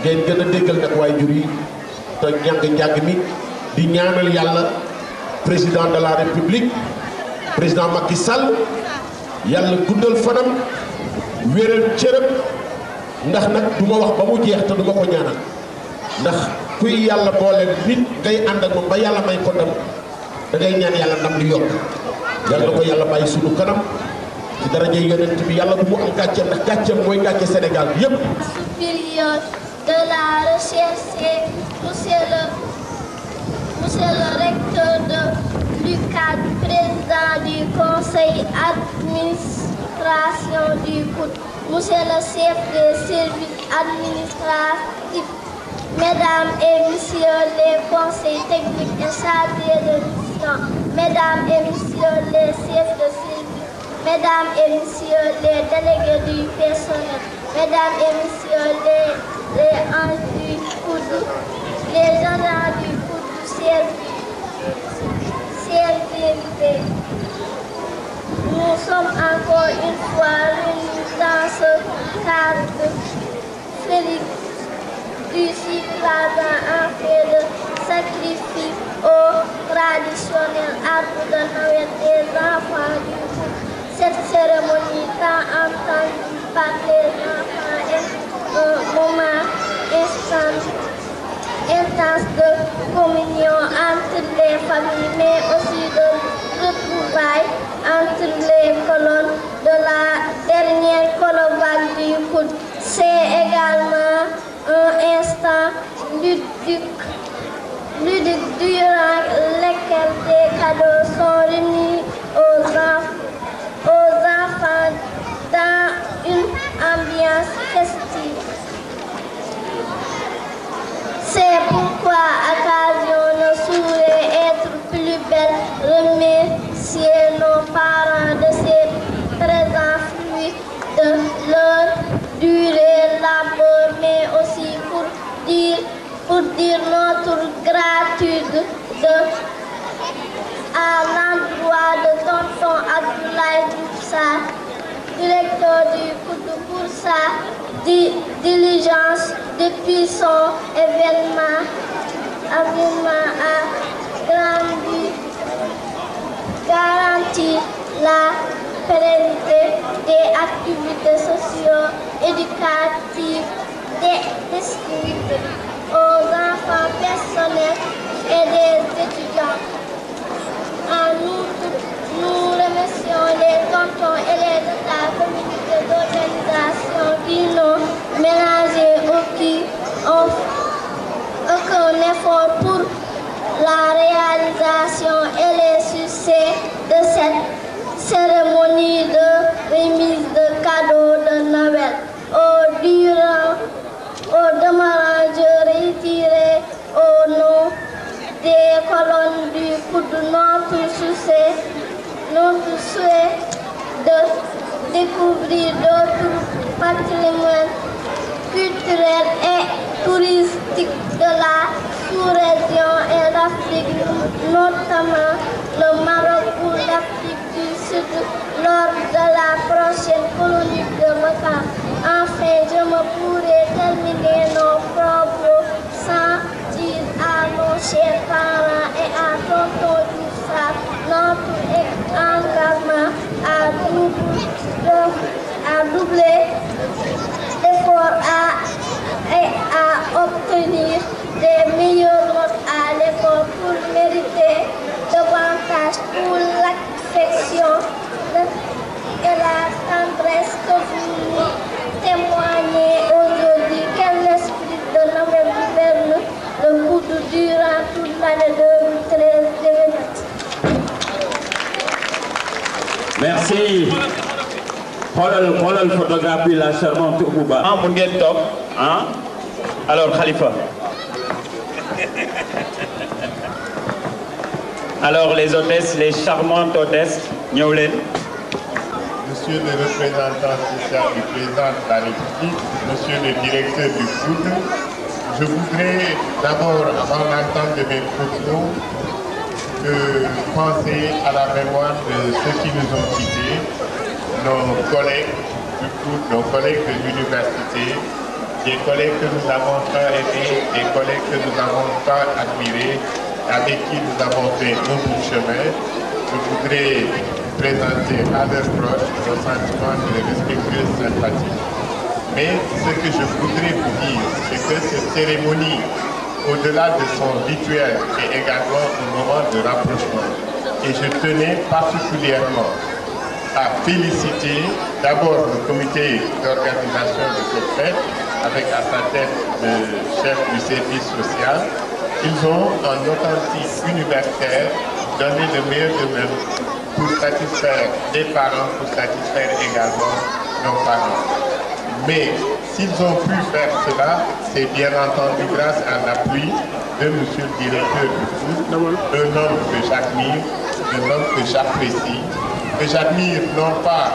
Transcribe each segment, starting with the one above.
ngeen gën a déggal nag waajur yi te njàng mi di ñaanal yàlla président de la république président Macky Sall yàlla guddal fanam wéral cërëm ndax nag du ma wax ba mu jeex te du ma ko ñaanal ndax kuy yàlla boole nit ngay ànd ak moom ba yàlla may ko ndam da ngay ñaan yàlla ndam li yokk yàlla na ko yàlla bàyyi sunu kanam ci daraja yonent bi yàlla bu mu am gàcce ndax gàcce mooy gàcce Sénégal yépp. Supérieur de la recherche, monsieur le recteur de l'UCAD, président du conseil d'administration du COUD, monsieur le chef des services administratifs, mesdames et messieurs les conseils techniques et chargés de mission, mesdames et messieurs les chefs de service, mesdames et messieurs les délégués du personnel, mesdames et messieurs les anges du COUD, les agents du COUD du CLVP, nous sommes encore une fois réunis dans ce cadre félix du cycle en fait de sacrifice au traditionnel arbre de Noël des enfants du COUD. Cette cérémonie tant entendue par les enfants est un moment intense de communion entre les familles, mais aussi de retrouvailles entre les colonnes de la dernière colonne du COUD. C'est également un instant ludique durant lequel des cadeaux sont remis aux enfants dans une ambiance festive. C'est pourquoi occasion ne saurait être plus belle remercier nos parents de ces présents fruits de leur durée labeur, mais aussi pour dire notre gratitude à l'endroit de tonton Abdoulaye Diouf Sarr, directeur du COUD, pour sa diligence depuis son événement a garanti la pérennité des activités socio-éducatives destinées aux enfants personnels et des étudiants. En outre, nous remercions les tontons et les états communautés d'organisation qui n'ont ménagé aucun effort pour la réalisation et les succès de cette cérémonie de remise de cadeaux de Noël. Au demeurant, je réitérerai au nom des colonnes du PUD notre souhait de découvrir d'autres patrimoines culturels et touristiques de la sous-région et d'Afrique, notamment le Maroc ou l'Afrique du Sud, lors de la prochaine colonie de vacances. Enfin, je me pourrais terminer nos propos sans dire à nos chers parents et à tonton Doussa notre engagement à doubler d'efforts et à obtenir des meilleures notes à l'école pour mériter davantage pour l'affection et la tendresse que vous nous témoignez aujourd'hui. Quel esprit de Noël gouverne le PUD durant toute l'année 2013. Merci. Xoolal photographie la charmante Oumouba. Mun ngeen toog. Alors Khalifa. Alors les hôtesses, les charmantes hôtesses, ñëw leen. Monsieur le représentant social du président de la République, monsieur le directeur du PUD, je voudrais d'abord, avant l'entente de mes propos, penser à la mémoire de ceux qui nous ont quittés, nos collègues du PUD, nos collègues de l'université, des collègues que nous avons tant aimés, des collègues que nous avons tant admirés, avec qui nous avons fait un bout de chemin. Je voudrais présenter à leurs proches nos sentiments de respectueuse sympathie. Mais ce que je voudrais vous dire, c'est que cette cérémonie, au-delà de son rituel, est également un moment de rapprochement. Et je tenais particulièrement à féliciter d'abord le comité d'organisation de cette fête, avec à sa tête le chef du service social. Ils ont, en authentique universitaire, donné le meilleur d'eux-mêmes pour satisfaire les parents, pour satisfaire également nos parents. Mais s'ils ont pu faire cela, c'est bien entendu grâce à l'appui de monsieur le directeur du PUD, un homme que j'admire, un homme que j'apprécie, que j'admire non pas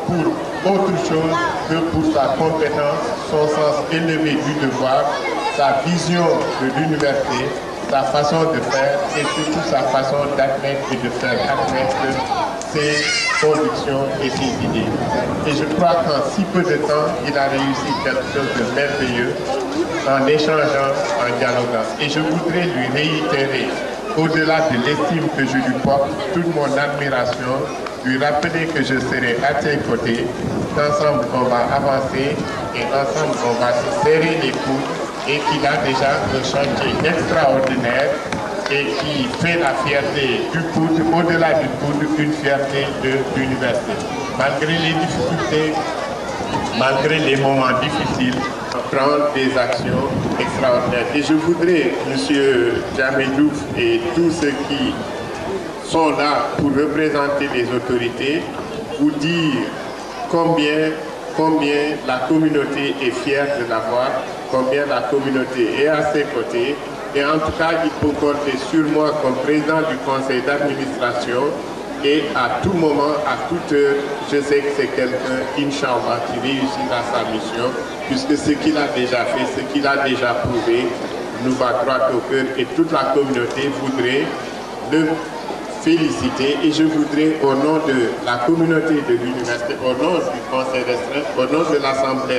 pour autre chose que pour sa compétence, son sens élevé du devoir, sa vision de l'université, sa façon de faire et surtout sa façon d'admettre et de faire admettre ses convictions et ses idées. Et je crois qu'en si peu de temps, il a réussi quelque chose de merveilleux en échangeant, en dialoguant. Et je voudrais lui réitérer, au-delà de l'estime que je lui porte, toute mon admiration, lui rappeler que je serai à ses côtés, qu'ensemble on va avancer et ensemble on va se serrer les coudes et qu'il a déjà un chantier extraordinaire et qui fait la fierté du PUD, au-delà du PUD, une fierté de l'université. Malgré les difficultés, malgré les moments difficiles, prendre des actions extraordinaires. Et je voudrais, monsieur Djamedouf et tous ceux qui sont là pour représenter les autorités, vous dire combien la communauté est fière de l'avoir, combien la communauté est à ses côtés. Et en tout cas, il faut compter sur moi comme président du conseil d'administration. Et à tout moment, à toute heure, je sais que c'est quelqu'un, Inch'Allah, qui réussira sa mission, puisque ce qu'il a déjà fait, ce qu'il a déjà prouvé, nous va droit au cœur. Et toute la communauté voudrait le féliciter. Et je voudrais, au nom de la communauté de l'université, au nom du conseil restreint, au nom de l'Assemblée,